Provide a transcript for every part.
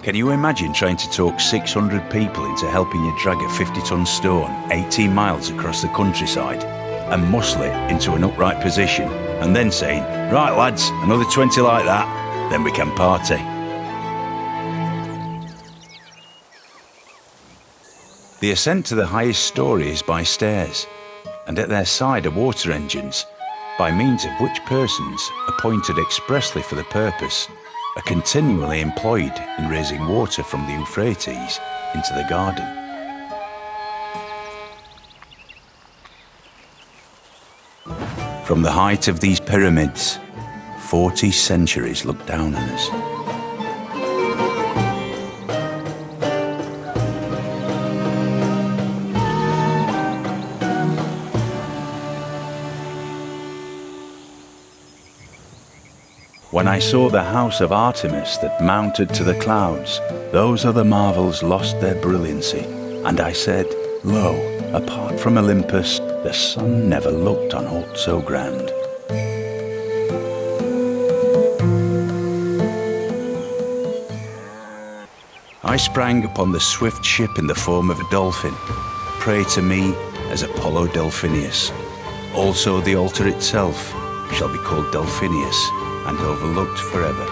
Can you imagine trying to talk 600 people into helping you drag a 50-ton stone 18 miles across the countryside and muscle it into an upright position and then saying, "Right lads, another 20 like that, then we can party"? The ascent to the highest story is by stairs, and at their side are water engines, by means of which persons, appointed expressly for the purpose, are continually employed in raising water from the Euphrates into the garden. From the height of these pyramids, 40 centuries look down on us. When I saw the house of Artemis that mounted to the clouds, those other marvels lost their brilliancy. And I said, "Lo, apart from Olympus, the sun never looked on aught so grand." I sprang upon the swift ship in the form of a dolphin. Pray to me as Apollo Delphinius. Also the altar itself shall be called Delphinius, and overlooked forever.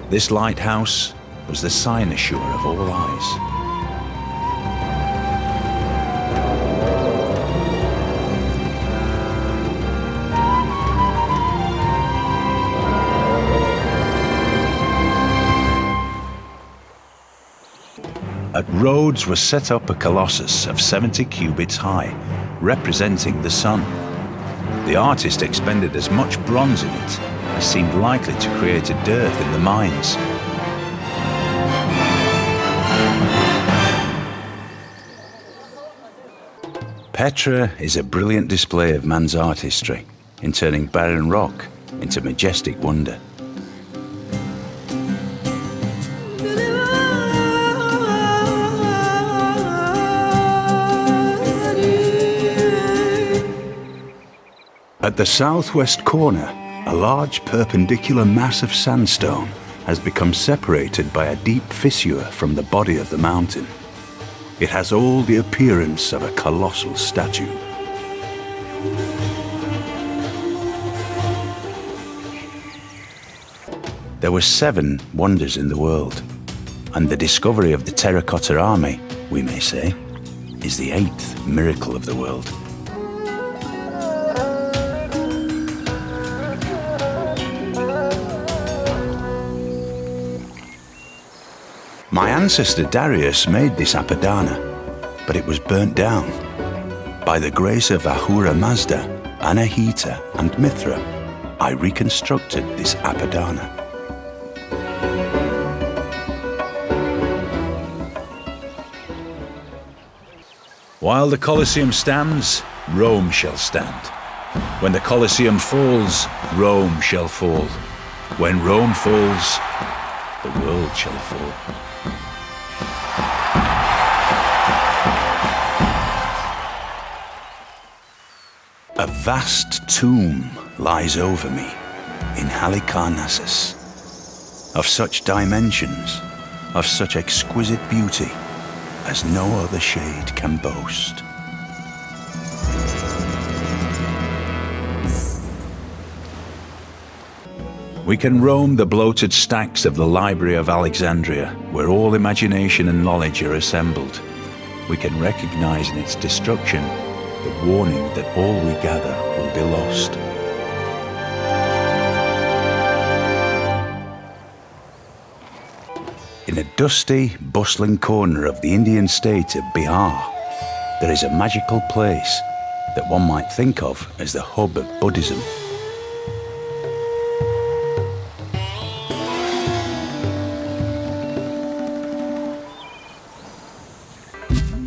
This lighthouse was the cynosure of all eyes. At Rhodes was set up a colossus of 70 cubits high, representing the sun. The artist expended as much bronze in it as seemed likely to create a dearth in the mines. Petra is a brilliant display of man's artistry in turning barren rock into majestic wonder. At the southwest corner, a large perpendicular mass of sandstone has become separated by a deep fissure from the body of the mountain. It has all the appearance of a colossal statue. There were 7 wonders in the world, and the discovery of the Terracotta army, we may say, is the 8th miracle of the world. My ancestor Darius made this Apadana, but it was burnt down. By the grace of Ahura Mazda, Anahita and Mithra, I reconstructed this Apadana. While the Colosseum stands, Rome shall stand. When the Colosseum falls, Rome shall fall. When Rome falls, the world shall fall. A vast tomb lies over me in Halicarnassus, of such dimensions, of such exquisite beauty, as no other shade can boast. We can roam the bloated stacks of the Library of Alexandria, where all imagination and knowledge are assembled. We can recognize in its destruction the warning that all we gather will be lost. In a dusty, bustling corner of the Indian state of Bihar, there is a magical place that one might think of as the hub of Buddhism.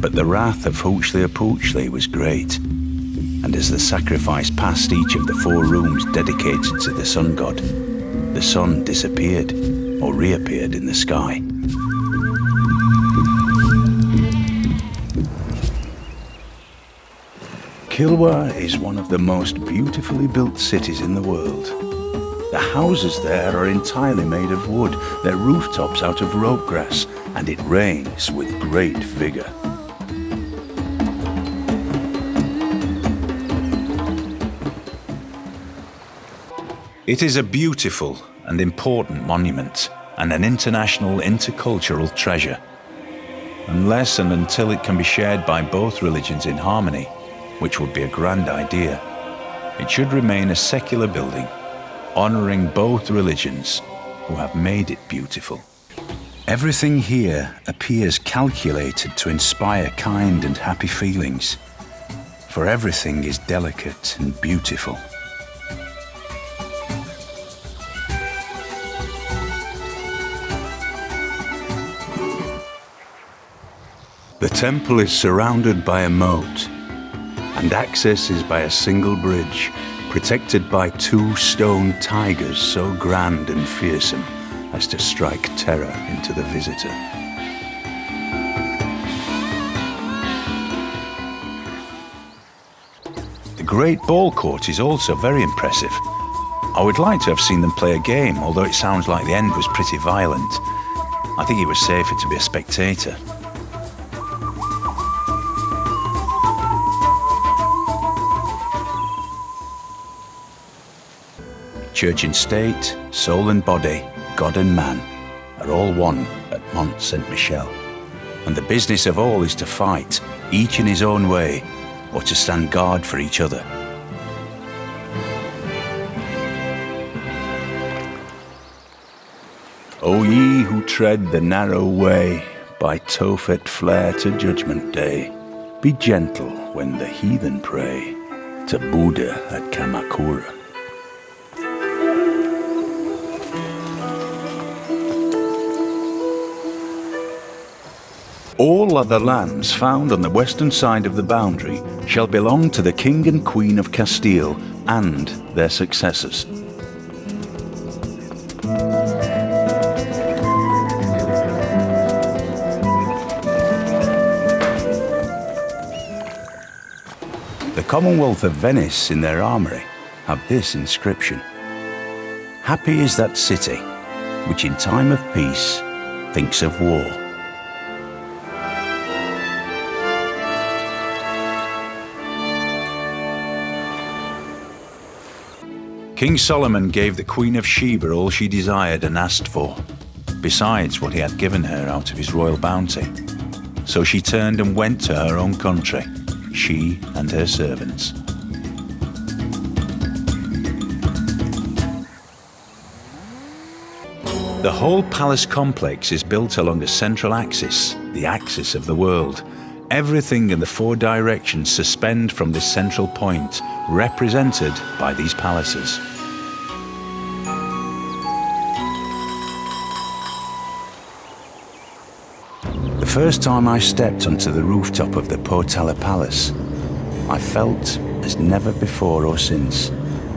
But the wrath of Huitzilopochtli was great, and as the sacrifice passed each of the 4 rooms dedicated to the sun god, the sun disappeared or reappeared in the sky. Kilwa is one of the most beautifully built cities in the world. The houses there are entirely made of wood, their rooftops out of rope grass, and it rains with great vigour. It is a beautiful and important monument and an international intercultural treasure. Unless and until it can be shared by both religions in harmony, which would be a grand idea, it should remain a secular building, honouring both religions who have made it beautiful. Everything here appears calculated to inspire kind and happy feelings, for everything is delicate and beautiful. The temple is surrounded by a moat, and access is by a single bridge, protected by 2 stone tigers so grand and fearsome as to strike terror into the visitor. The great ball court is also very impressive. I would like to have seen them play a game, although it sounds like the end was pretty violent. I think it was safer to be a spectator. Church and state, soul and body, God and man are all one at Mont Saint-Michel. And the business of all is to fight, each in his own way, or to stand guard for each other. O ye who tread the narrow way, by Tophet flare to Judgment Day, be gentle when the heathen pray to Buddha at Kamakura. All other lands found on the western side of the boundary shall belong to the King and Queen of Castile and their successors. The Commonwealth of Venice in their armoury have this inscription: "Happy is that city which in time of peace thinks of war." King Solomon gave the Queen of Sheba all she desired and asked for, besides what he had given her out of his royal bounty. So she turned and went to her own country, she and her servants. The whole palace complex is built along a central axis, the axis of the world. Everything in the 4 directions suspend from this central point, represented by these palaces. The first time I stepped onto the rooftop of the Potala Palace, I felt, as never before or since,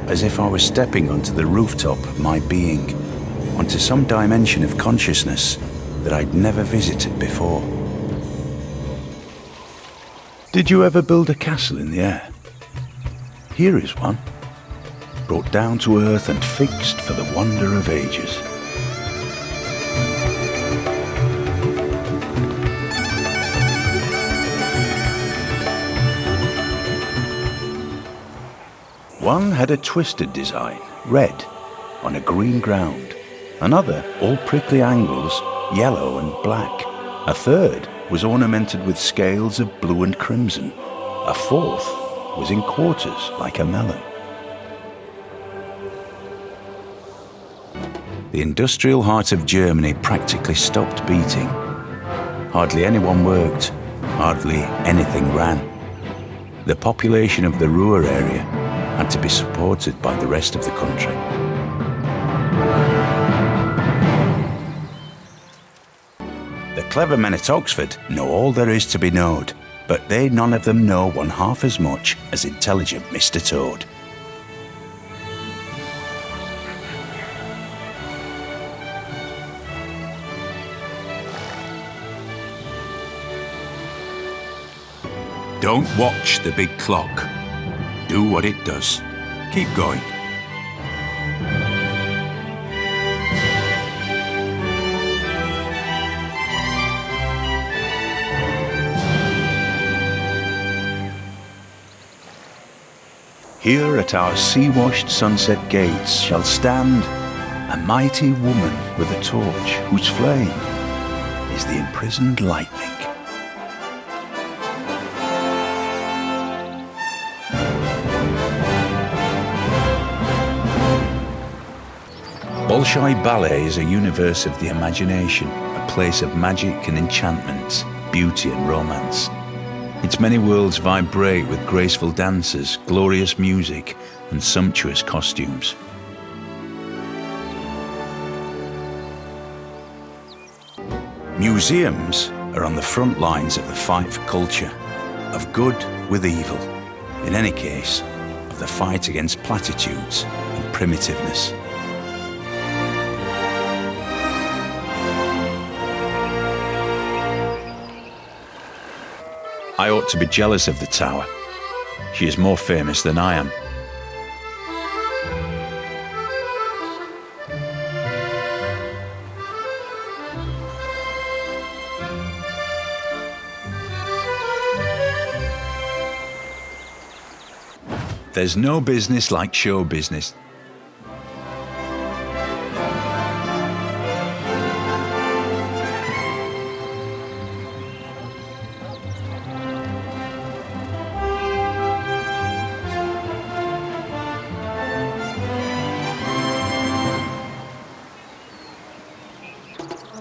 as if I was stepping onto the rooftop of my being, onto some dimension of consciousness that I'd never visited before. Did you ever build a castle in the air? Here is one, brought down to earth and fixed for the wonder of ages. One had a twisted design, red, on a green ground. Another, all prickly angles, yellow and black. A third was ornamented with scales of blue and crimson. A fourth was in quarters like a melon. The industrial heart of Germany practically stopped beating. Hardly anyone worked, hardly anything ran. The population of the Ruhr area had to be supported by the rest of the country. The clever men at Oxford know all there is to be knowed, but they none of them know one half as much as intelligent Mr. Toad. Don't watch the big clock. do what it does. Keep going. Here at our sea-washed sunset gates shall stand a mighty woman with a torch whose flame is the imprisoned lightning. Bolshoi Ballet is a universe of the imagination, a place of magic and enchantment, beauty and romance. Its many worlds vibrate with graceful dancers, glorious music and sumptuous costumes. Museums are on the front lines of the fight for culture, of good with evil, in any case, of the fight against platitudes and primitiveness. I ought to be jealous of the tower. She is more famous than I am. There's no business like show business.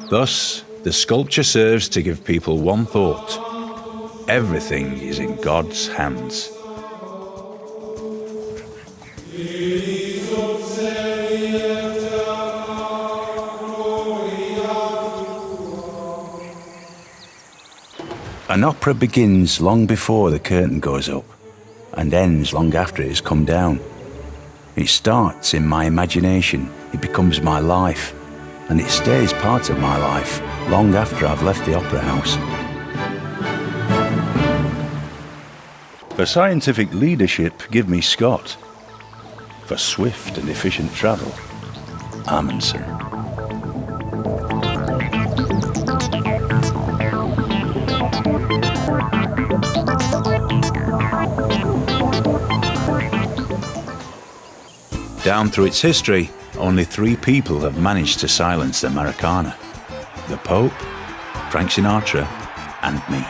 Thus, the sculpture serves to give people one thought: everything is in God's hands. An opera begins long before the curtain goes up and ends long after it has come down. It starts in my imagination, it becomes my life, and it stays part of my life long after I've left the opera house. For scientific leadership, give me Scott. For swift and efficient travel, Amundsen. Down through its history, only 3 people have managed to silence the Americana: the Pope, Frank Sinatra, and me.